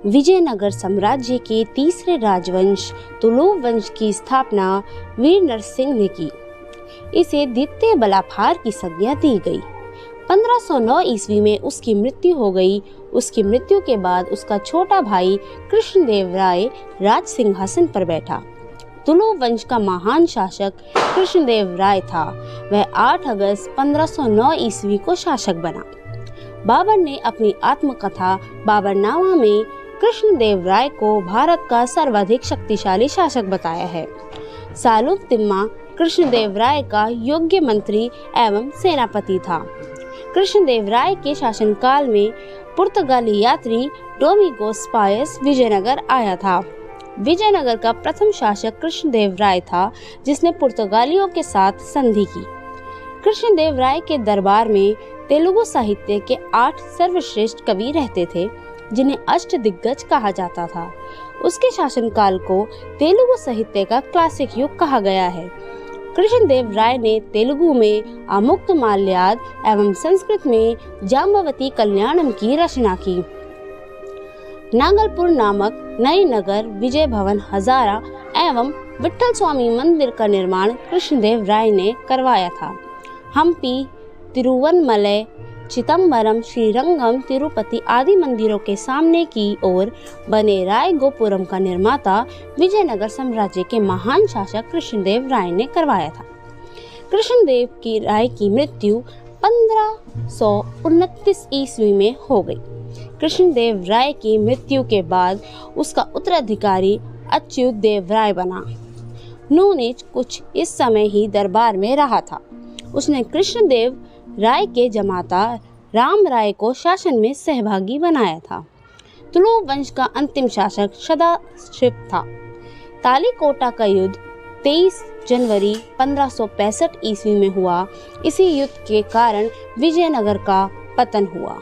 विजयनगर साम्राज्य के तीसरे राजवंश तुलुव वंश की स्थापना वीर नरसिंह ने की। इसे द्वितीय बलाफार की संज्ञा दी गई। 1509 ईस्वी में उसकी मृत्यु हो गई। उसकी मृत्यु के बाद उसका छोटा भाई कृष्णदेव राय राज सिंहासन पर बैठा। तुलुव वंश का महान शासक कृष्णदेव राय था। वह 8 अगस्त 1509 ईस्वी को शासक बना। बाबर ने अपनी आत्मकथा बाबरनामा में कृष्णदेव राय को भारत का सर्वाधिक शक्तिशाली शासक बताया है। सालुक तिम्मा कृष्णदेव राय का योग्य मंत्री एवं सेनापति था। कृष्णदेव राय के शासनकाल में पुर्तगाली यात्री डोमिंगोस पायस विजयनगर आया था। विजयनगर का प्रथम शासक कृष्णदेव राय था, जिसने पुर्तगालियों के साथ संधि की। कृष्णदेव राय के दरबार में तेलुगु साहित्य के 8 सर्वश्रेष्ठ कवि रहते थे, जिन्हें अष्टदिग्गज कहा जाता था। उसके शासनकाल को तेलुगु साहित्य का क्लासिक युग कहा गया है। कृष्णदेव राय ने तेलुगु में अमुक्तमाल्याद एवं संस्कृत में जाम्बवती कल्याणम की रचना की। नागलपुर नामक नए नगर, विजय भवन हजारा एवं विट्ठल स्वामी मंदिर का निर्माण कृष्णदेव राय ने करवाया था। हम्पी, तिरुवनमलई, चिदम्बरम, श्रीरंगम, तिरुपति आदि मंदिरों के सामने की ओर बने राय गोपुरम का निर्माता विजयनगर साम्राज्य के महान शासक कृष्णदेव राय ने करवाया था। कृष्णदेव की राय की मृत्यु 1529 ईस्वी में हो गई। कृष्णदेव राय की मृत्यु के बाद उसका उत्तराधिकारी अच्युत देव राय बना। नूनेज कुछ इस समय ही दरबार में रहा था। उसने कृष्णदेव राय के जमाता राम राय को शासन में सहभागी बनाया था। तुलुव वंश का अंतिम शासक सदाशिव था। तालीकोटा का युद्ध 23 जनवरी 1565 ईस्वी में हुआ। इसी युद्ध के कारण विजयनगर का पतन हुआ।